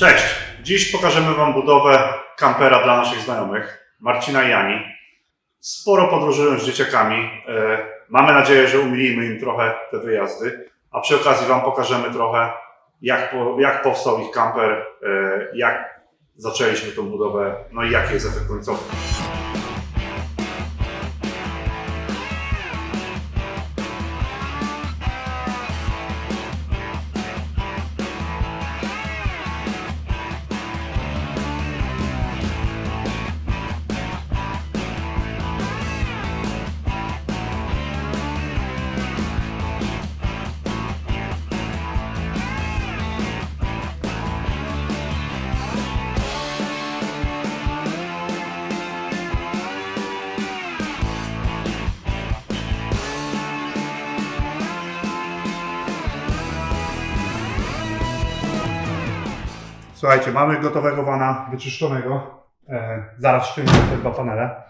Cześć! Dziś pokażemy Wam budowę kampera dla naszych znajomych, Marcina i Ani. Sporo podróżują z dzieciakami. Mamy nadzieję, że umilimy im trochę te wyjazdy, a przy okazji Wam pokażemy trochę, jak powstał ich kamper, jak zaczęliśmy tą budowę, no i jaki jest efekt końcowy. Słuchajcie, mamy gotowego vana wyczyszczonego. Zaraz ściągniemy te dwa panele.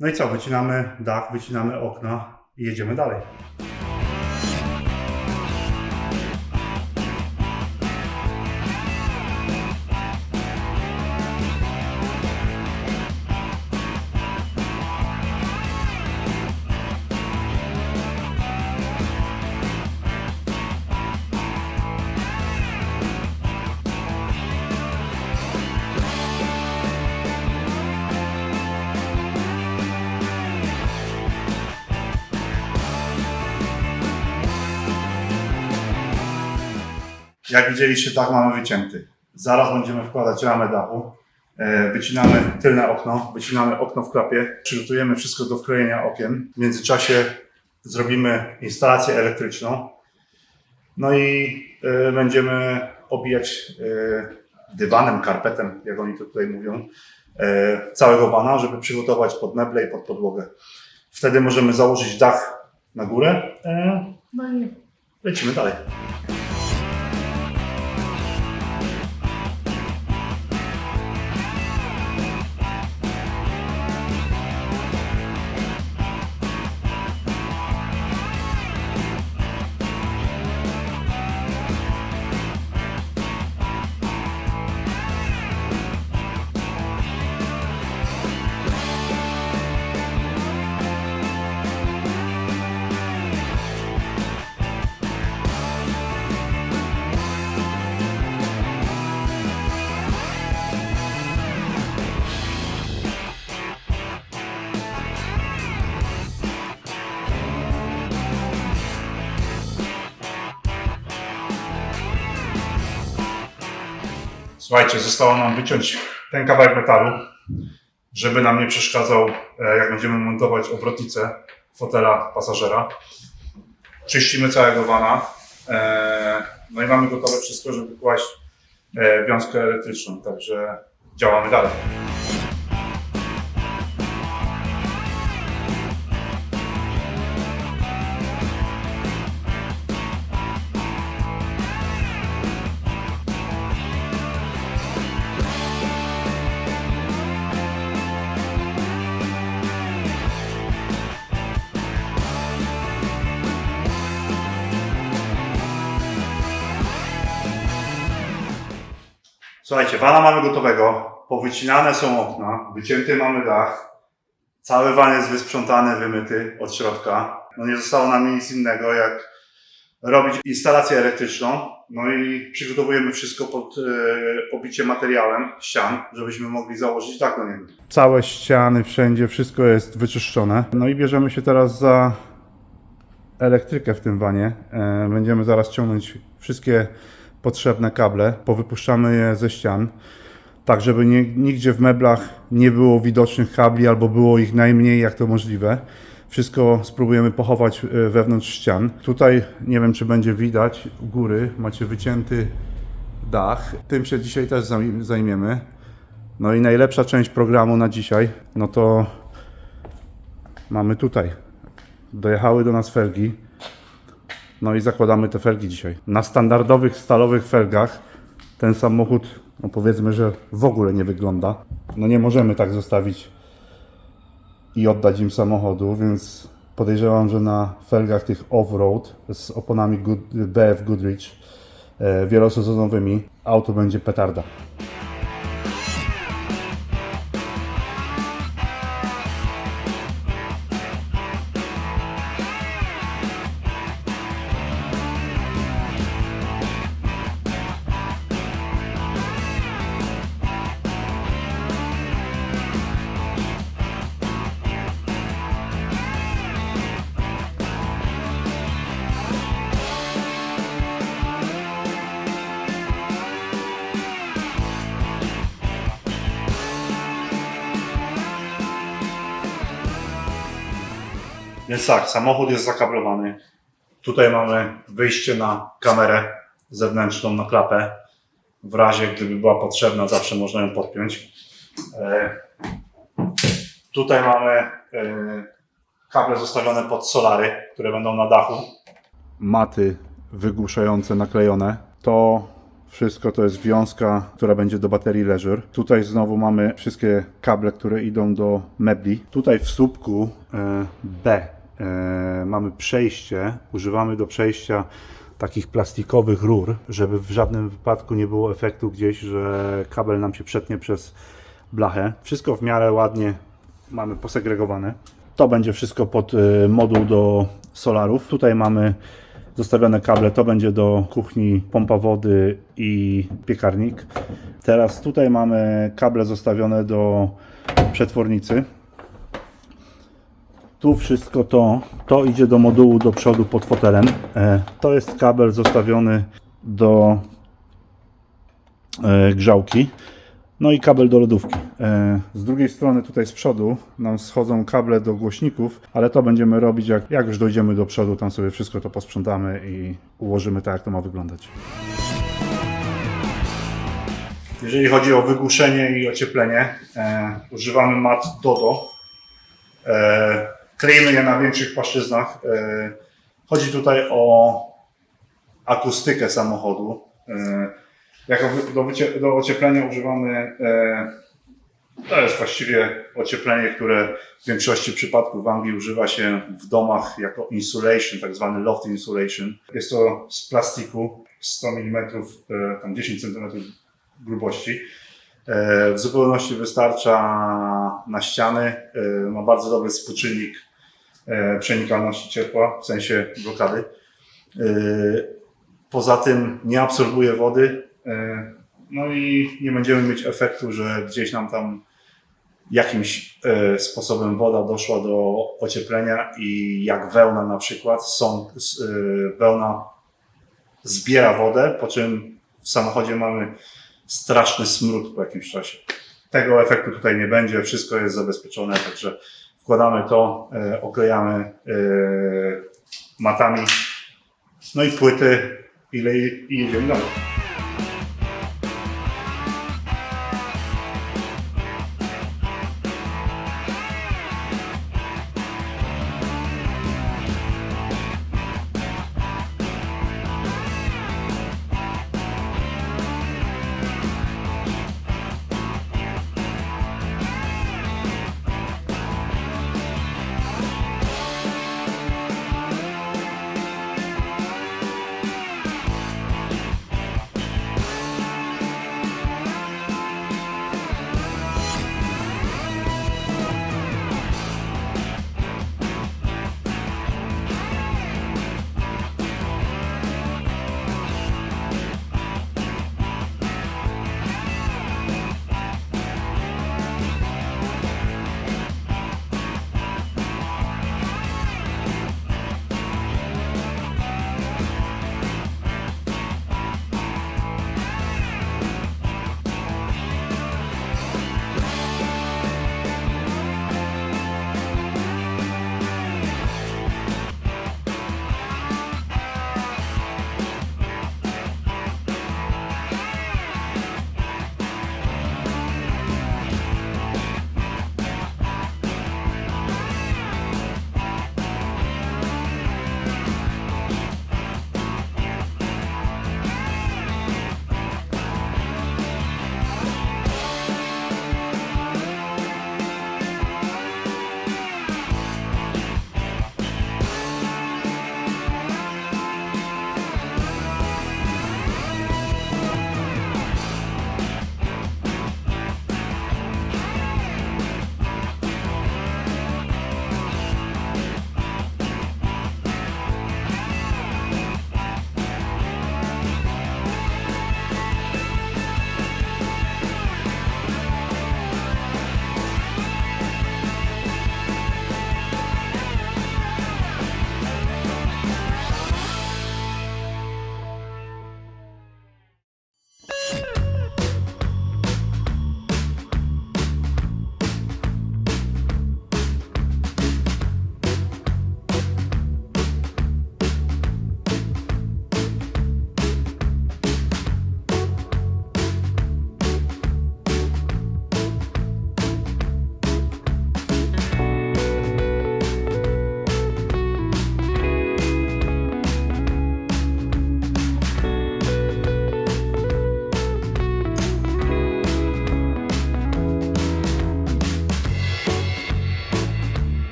No i co? Wycinamy dach, wycinamy okna i jedziemy dalej. Jak widzieliście, dach mamy wycięty. Zaraz będziemy wkładać ramę dachu. Wycinamy tylne okno, wycinamy okno w klapie. Przygotujemy wszystko do wklejenia okien. W międzyczasie zrobimy instalację elektryczną. No i będziemy obijać dywanem, karpetem, jak oni to tutaj mówią, całego vana, żeby przygotować pod meble i pod podłogę. Wtedy możemy założyć dach na górę. No i lecimy dalej. Słuchajcie, zostało nam wyciąć ten kawałek metalu, żeby nam nie przeszkadzał, jak będziemy montować obrotnicę fotela pasażera. Czyścimy całego vana, no i mamy gotowe wszystko, żeby kłaść wiązkę elektryczną, także działamy dalej. Słuchajcie, vana mamy gotowego, powycinane są okna, wycięty mamy dach, cały van jest wysprzątany, wymyty od środka. No nie zostało nam nic innego jak robić instalację elektryczną, no i przygotowujemy wszystko pod obicie materiałem ścian, żebyśmy mogli założyć dach do niego. Całe ściany, wszędzie, wszystko jest wyczyszczone. No i bierzemy się teraz za elektrykę w tym vanie. Będziemy zaraz ciągnąć wszystkie potrzebne kable, powypuszczamy je ze ścian, tak żeby nigdzie w meblach nie było widocznych kabli albo było ich najmniej jak to możliwe. Wszystko spróbujemy pochować wewnątrz ścian. Tutaj nie wiem, czy będzie widać, u góry macie wycięty dach. Tym się dzisiaj też zajmiemy. No i najlepsza część programu na dzisiaj, no to mamy tutaj. Dojechały do nas felgi. No i zakładamy te felgi dzisiaj. Na standardowych stalowych felgach ten samochód, no powiedzmy, że w ogóle nie wygląda. No nie możemy tak zostawić i oddać im samochodu, więc podejrzewam, że na felgach tych off-road z oponami BF Goodrich wielosezonowymi, auto będzie petarda. Więc tak, samochód jest zakablowany. Tutaj mamy wyjście na kamerę zewnętrzną, na klapę. W razie gdyby była potrzebna, zawsze można ją podpiąć. Tutaj mamy kable zostawione pod solary, które będą na dachu. Maty wygłuszające naklejone. To wszystko to jest wiązka, która będzie do baterii Leisure. Tutaj znowu mamy wszystkie kable, które idą do mebli. Tutaj w słupku B mamy przejście. Używamy do przejścia takich plastikowych rur, żeby w żadnym wypadku nie było efektu gdzieś, że kabel nam się przetnie przez blachę. Wszystko w miarę ładnie mamy posegregowane. To będzie wszystko pod moduł do solarów. Tutaj mamy zostawione kable, to będzie do kuchni, pompa wody i piekarnik. Teraz tutaj mamy kable zostawione do przetwornicy. Tu wszystko to idzie do modułu do przodu pod fotelem. To jest kabel zostawiony do grzałki. No i kabel do lodówki. Z drugiej strony tutaj z przodu nam schodzą kable do głośników, ale to będziemy robić jak już dojdziemy do przodu, tam sobie wszystko to posprzątamy i ułożymy tak, jak to ma wyglądać. Jeżeli chodzi o wygłuszenie i ocieplenie, używamy mat Dodo. Kleimy je na większych płaszczyznach. Chodzi tutaj o akustykę samochodu. Do ocieplenia używamy, to jest właściwie ocieplenie, które w większości przypadków w Anglii używa się w domach jako insulation, tak zwany loft insulation. Jest to z plastiku 100 mm, tam 10 cm grubości. W zupełności wystarcza na ściany, ma bardzo dobry współczynnik przenikalności ciepła, w sensie blokady. Poza tym nie absorbuje wody, no i nie będziemy mieć efektu, że gdzieś nam tam jakimś sposobem woda doszła do ocieplenia i jak wełna na przykład, wełna zbiera wodę, po czym w samochodzie mamy straszny smród po jakimś czasie. Tego efektu tutaj nie będzie, wszystko jest zabezpieczone, także wkładamy to, oklejamy matami, no i płyty i jedziemy dalej.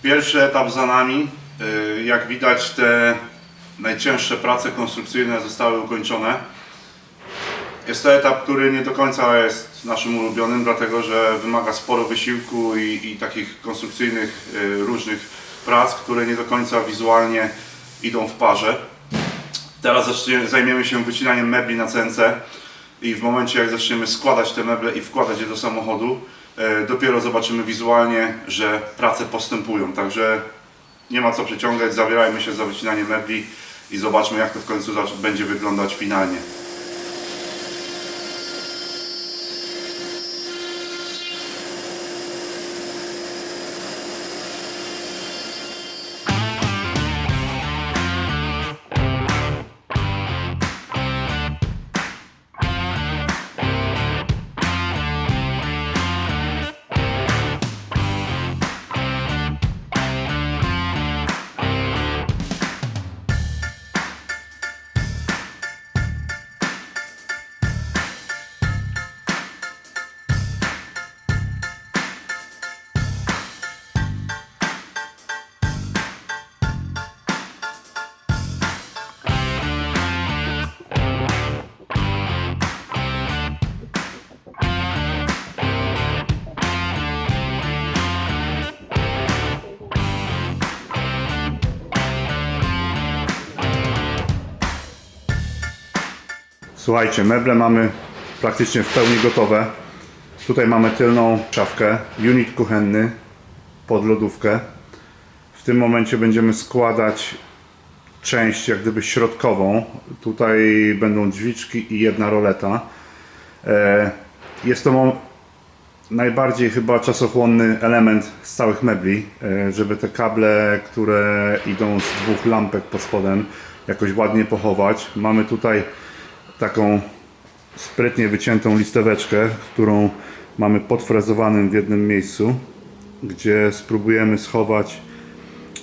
Pierwszy etap za nami. Jak widać, te najcięższe prace konstrukcyjne zostały ukończone. Jest to etap, który nie do końca jest naszym ulubionym, dlatego że wymaga sporo wysiłku i takich konstrukcyjnych różnych prac, które nie do końca wizualnie idą w parze. Teraz zajmiemy się wycinaniem mebli na CNC i w momencie, jak zaczniemy składać te meble i wkładać je do samochodu, dopiero zobaczymy wizualnie, że prace postępują. Także nie ma co przeciągać, zabierajmy się za wycinanie mebli i zobaczmy, jak to w końcu będzie wyglądać finalnie. Słuchajcie, meble mamy praktycznie w pełni gotowe. Tutaj mamy tylną szafkę, unit kuchenny pod lodówkę. W tym momencie będziemy składać część jak gdyby środkową. Tutaj będą drzwiczki i jedna roleta. Jest to najbardziej chyba czasochłonny element z całych mebli, żeby te kable, które idą z dwóch lampek pod spodem, jakoś ładnie pochować. Mamy tutaj taką sprytnie wyciętą listeweczkę, którą mamy podfrezowanym w jednym miejscu, gdzie spróbujemy schować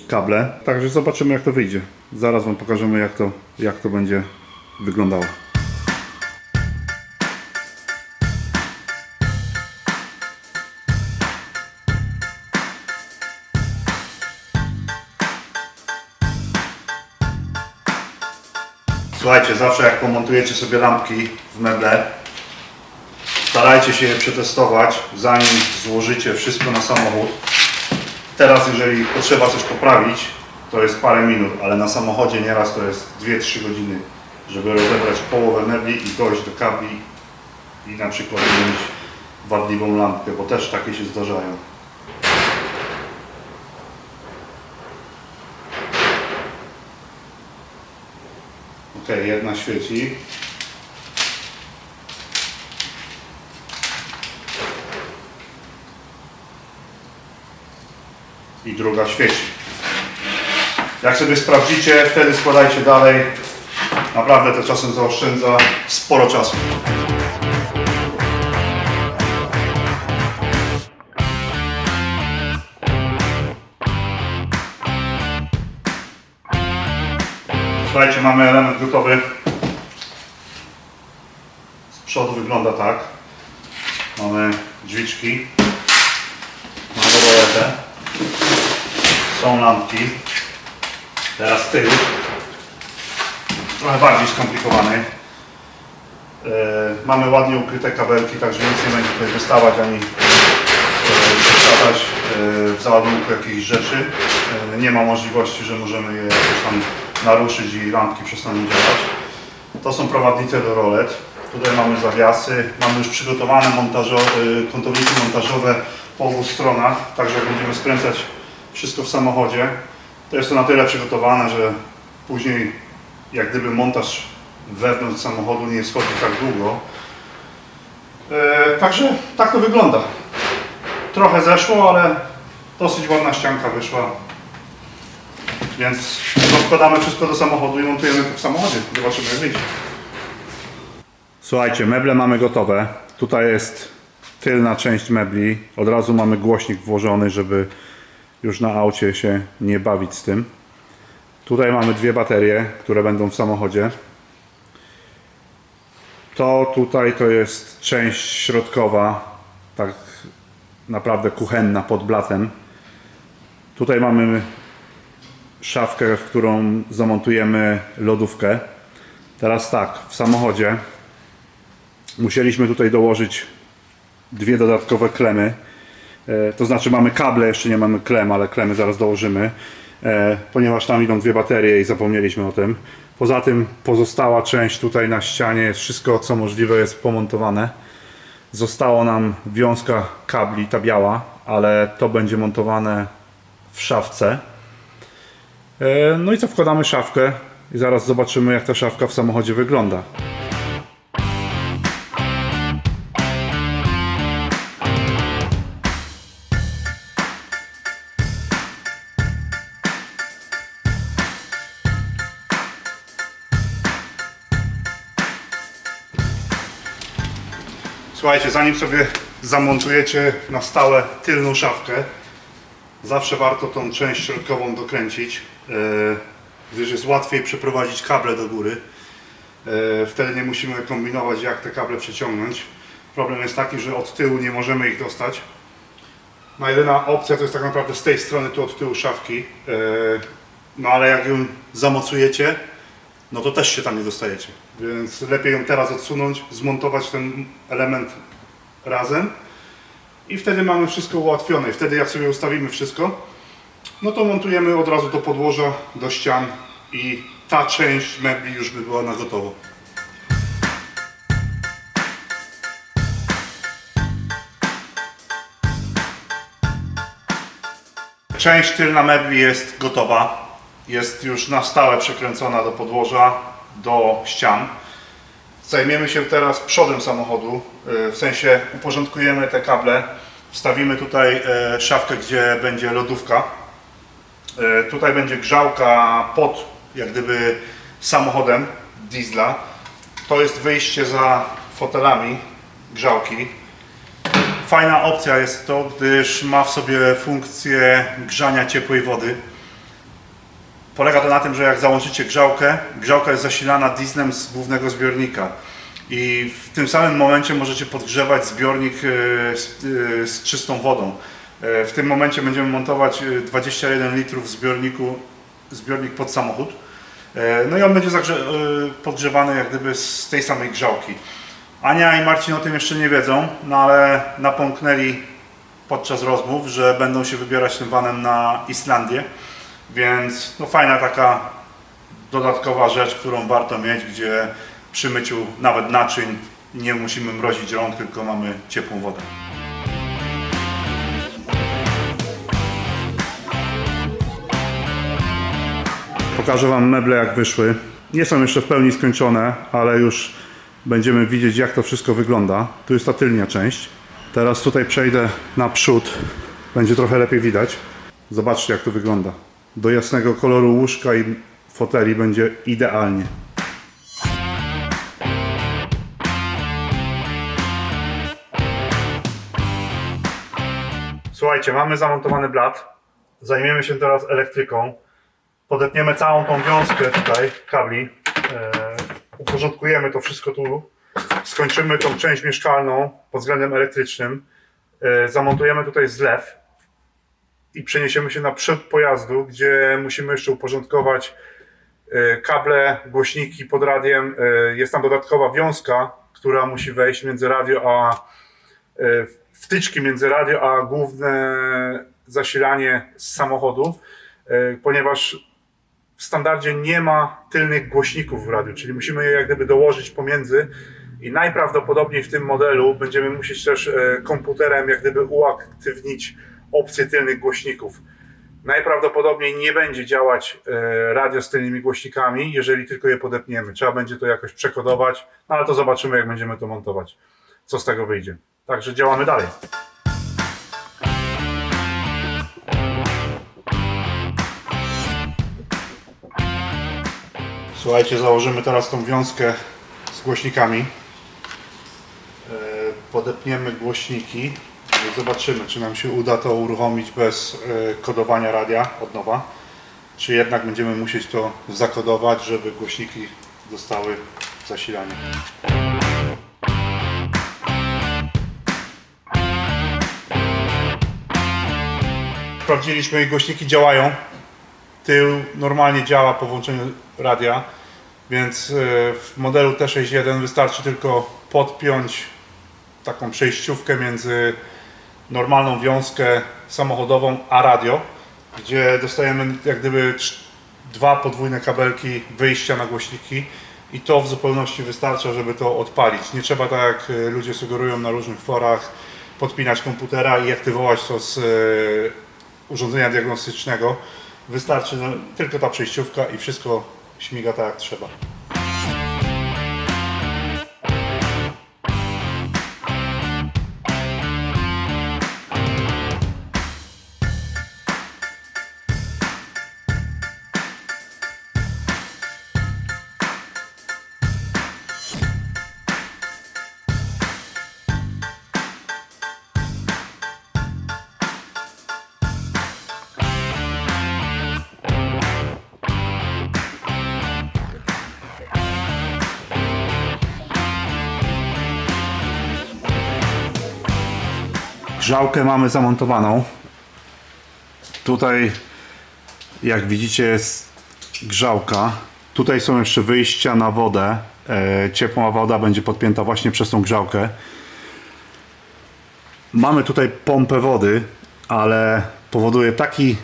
kable. Także zobaczymy, jak to wyjdzie. Zaraz Wam pokażemy, jak to będzie wyglądało. Słuchajcie, zawsze jak pomontujecie sobie lampki w meble, starajcie się je przetestować, zanim złożycie wszystko na samochód. Teraz, jeżeli potrzeba coś poprawić, to jest parę minut, ale na samochodzie nieraz to jest 2-3 godziny, żeby rozebrać połowę mebli i dojść do kabli i na przykład mieć wadliwą lampkę, bo też takie się zdarzają. Ok, jedna świeci. I druga świeci. Jak sobie sprawdzicie, wtedy składajcie dalej. Naprawdę to czasem zaoszczędza sporo czasu. Słuchajcie, mamy element gotowy. Z przodu wygląda tak. Mamy drzwiczki. Mamy roletę. Są lampki. Teraz tył. Trochę bardziej skomplikowany. Mamy ładnie ukryte kabelki, także nic nie będzie tutaj wystawać ani przeszkadzać w załadunku jakichś rzeczy. Nie ma możliwości, że możemy je jakoś tam naruszyć i lampki przestaną działać. To są prowadnice do rolet. Tutaj mamy zawiasy. Mamy już przygotowane kątowniki montażowe po obu stronach, także jak będziemy skręcać wszystko w samochodzie, to jest to na tyle przygotowane, że później jak gdyby montaż wewnątrz samochodu nie schodzi tak długo. Także tak to wygląda. Trochę zeszło, ale dosyć ładna ścianka wyszła. Więc rozkładamy wszystko do samochodu i montujemy to w samochodzie. Zobaczymy, jak wyjdzie. Słuchajcie, meble mamy gotowe. Tutaj jest tylna część mebli. Od razu mamy głośnik włożony, żeby już na aucie się nie bawić z tym. Tutaj mamy dwie baterie, które będą w samochodzie. To tutaj to jest część środkowa, tak naprawdę kuchenna pod blatem. Tutaj mamy szafkę, w którą zamontujemy lodówkę. Teraz tak, w samochodzie musieliśmy tutaj dołożyć dwie dodatkowe klemy. To znaczy mamy kable, jeszcze nie mamy klem, ale klemy zaraz dołożymy, ponieważ tam idą dwie baterie i zapomnieliśmy o tym. Poza tym pozostała część tutaj na ścianie, wszystko co możliwe jest pomontowane. Zostało nam wiązka kabli, ta biała, ale to będzie montowane w szafce. No i co, wkładamy szafkę i zaraz zobaczymy, jak ta szafka w samochodzie wygląda. Słuchajcie, zanim sobie zamontujecie na stałe tylną szafkę, zawsze warto tą część środkową dokręcić, gdyż jest łatwiej przeprowadzić kable do góry. Wtedy nie musimy kombinować, jak te kable przeciągnąć. Problem jest taki, że od tyłu nie możemy ich dostać. No jedyna opcja to jest tak naprawdę z tej strony, tu od tyłu szafki. No ale jak ją zamocujecie, no to też się tam nie dostajecie. Więc lepiej ją teraz odsunąć, zmontować ten element razem i wtedy mamy wszystko ułatwione. I wtedy jak sobie ustawimy wszystko, no to montujemy od razu do podłoża, do ścian i ta część mebli już by była na gotowo. Część tylna mebli jest gotowa. Jest już na stałe przekręcona do podłoża, do ścian. Zajmiemy się teraz przodem samochodu, w sensie uporządkujemy te kable. Wstawimy tutaj szafkę, gdzie będzie lodówka. Tutaj będzie grzałka pod jak gdyby samochodem diesla. To jest wyjście za fotelami grzałki. Fajna opcja jest to, gdyż ma w sobie funkcję grzania ciepłej wody. Polega to na tym, że jak załączycie grzałkę, grzałka jest zasilana dieslem z głównego zbiornika i w tym samym momencie możecie podgrzewać zbiornik z czystą wodą. W tym momencie będziemy montować 21 litrów zbiornik pod samochód. No i on będzie podgrzewany jak gdyby z tej samej grzałki. Ania i Marcin o tym jeszcze nie wiedzą, no ale napomknęli podczas rozmów, że będą się wybierać tym vanem na Islandię. Więc no fajna taka dodatkowa rzecz, którą warto mieć, gdzie przy myciu nawet naczyń nie musimy mrozić rąk, tylko mamy ciepłą wodę. Pokażę Wam meble, jak wyszły. Nie są jeszcze w pełni skończone, ale już będziemy widzieć, jak to wszystko wygląda. Tu jest ta tylnia część. Teraz tutaj przejdę na przód. Będzie trochę lepiej widać. Zobaczcie, jak to wygląda. Do jasnego koloru łóżka i foteli będzie idealnie. Słuchajcie, mamy zamontowany blat. Zajmiemy się teraz elektryką. Podepniemy całą tą wiązkę tutaj kabli. Uporządkujemy to wszystko tu. Skończymy tą część mieszkalną pod względem elektrycznym. Zamontujemy tutaj zlew. I przeniesiemy się na przód pojazdu, gdzie musimy jeszcze uporządkować kable, głośniki pod radiem. Jest tam dodatkowa wiązka, która musi wejść między radio a wtyczki między radio a główne zasilanie z samochodu, ponieważ w standardzie nie ma tylnych głośników w radiu, czyli musimy je jak gdyby dołożyć pomiędzy i najprawdopodobniej w tym modelu będziemy musieć też komputerem jak gdyby uaktywnić opcję tylnych głośników. Najprawdopodobniej nie będzie działać radio z tylnymi głośnikami, jeżeli tylko je podepniemy. Trzeba będzie to jakoś przekodować, no ale to zobaczymy, jak będziemy to montować, co z tego wyjdzie. Także działamy dalej. Słuchajcie, założymy teraz tą wiązkę z głośnikami. Podepniemy głośniki. Zobaczymy, czy nam się uda to uruchomić bez kodowania radia od nowa, czy jednak będziemy musieć to zakodować, żeby głośniki dostały zasilanie. sprawdziliśmy i głośniki działają. Tył normalnie działa po włączeniu radia, więc w modelu T61 wystarczy tylko podpiąć taką przejściówkę między normalną wiązkę samochodową a radio, gdzie dostajemy jak gdyby dwa podwójne kabelki wyjścia na głośniki i to w zupełności wystarcza, żeby to odpalić. Nie trzeba, tak jak ludzie sugerują na różnych forach, podpinać komputera i aktywować to z urządzenia diagnostycznego. Wystarczy tylko ta przejściówka i wszystko śmiga tak jak trzeba. Grzałkę mamy zamontowaną. Tutaj, jak widzicie, jest grzałka. Tutaj są jeszcze wyjścia na wodę. Ciepła woda będzie podpięta właśnie przez tą grzałkę. Mamy tutaj pompę wody, ale powoduje taki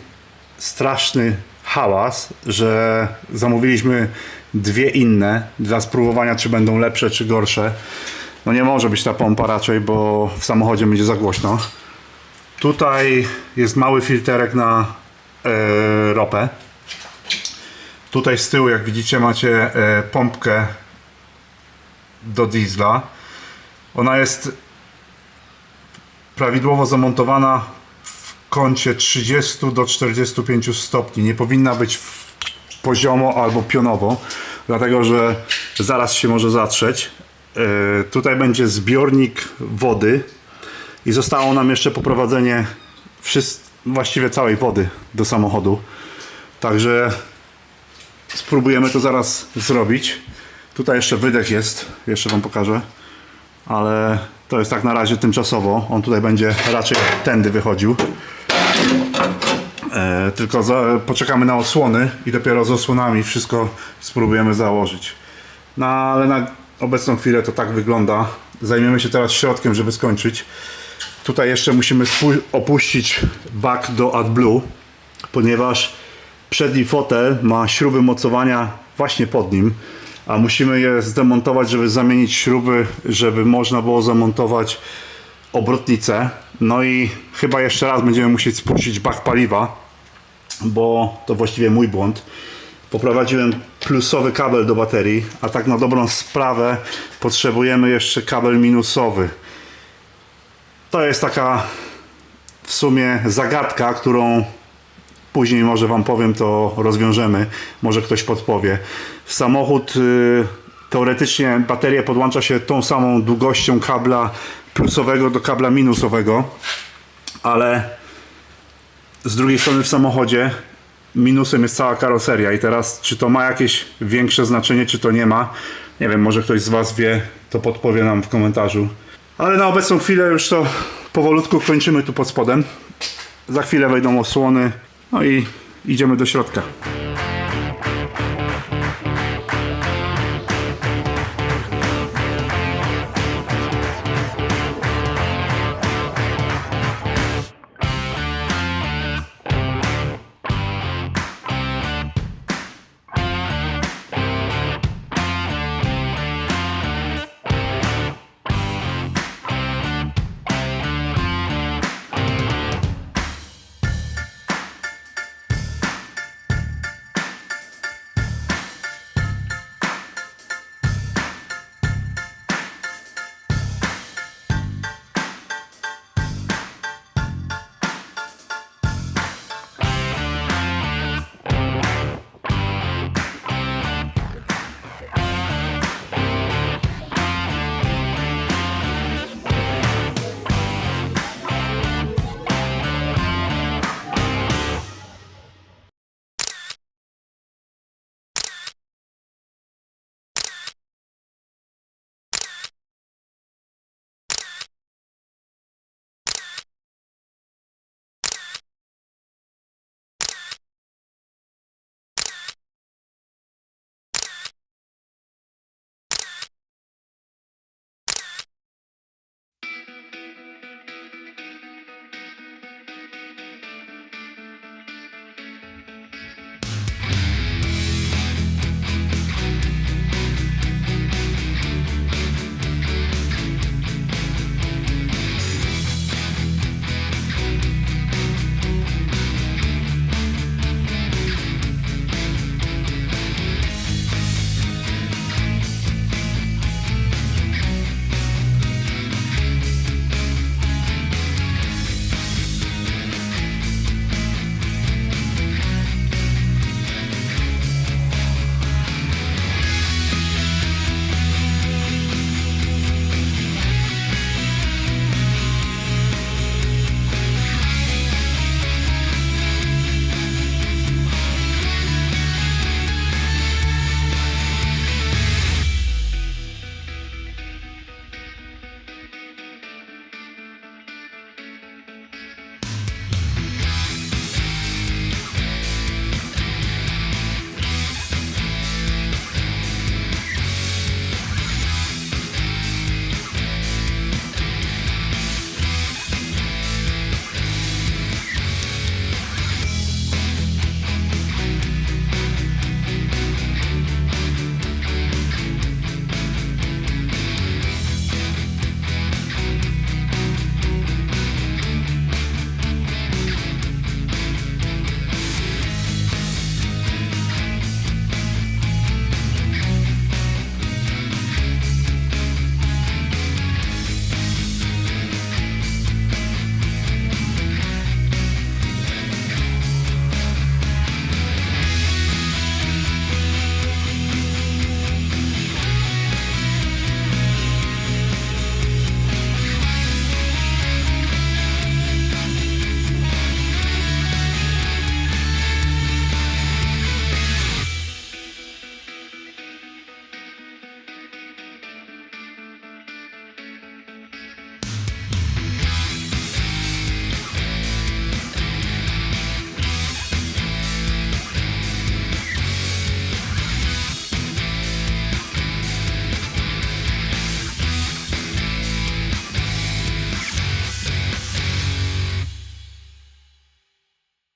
straszny hałas, że zamówiliśmy dwie inne dla spróbowania, czy będą lepsze, czy gorsze. No nie może być ta pompa raczej, bo w samochodzie będzie za głośno. Tutaj jest mały filterek na ropę. Tutaj z tyłu, jak widzicie, macie pompkę do diesla. Ona jest prawidłowo zamontowana w kącie 30 do 45 stopni. Nie powinna być poziomo albo pionowo, dlatego że zaraz się może zatrzeć. Tutaj będzie zbiornik wody i zostało nam jeszcze poprowadzenie właściwie całej wody do samochodu. Także spróbujemy to zaraz zrobić. Tutaj jeszcze wydech jest, jeszcze wam pokażę, ale to jest tak na razie tymczasowo. On tutaj będzie raczej tędy wychodził. Tylko poczekamy na osłony i dopiero z osłonami wszystko spróbujemy założyć. No ale na obecną chwilę to tak wygląda. Zajmiemy się teraz środkiem, żeby skończyć. Tutaj jeszcze musimy opuścić bak do AdBlue, ponieważ przedni fotel ma śruby mocowania właśnie pod nim, a musimy je zdemontować, żeby zamienić śruby, żeby można było zamontować obrotnicę. No i chyba jeszcze raz będziemy musieć spuścić bak paliwa, bo to właściwie mój błąd. Poprowadziłem plusowy kabel do baterii, a tak na dobrą sprawę potrzebujemy jeszcze kabel minusowy. To jest taka w sumie zagadka, którą później może wam powiem, to rozwiążemy. Może ktoś podpowie. W samochód teoretycznie baterię podłącza się tą samą długością kabla plusowego do kabla minusowego, ale z drugiej strony w samochodzie minusem jest cała karoseria i teraz czy to ma jakieś większe znaczenie, czy to nie ma, nie wiem, może ktoś z was wie, to podpowie nam w komentarzu. Ale na obecną chwilę już to powolutku kończymy tu pod spodem. Za chwilę wejdą osłony, no i idziemy do środka.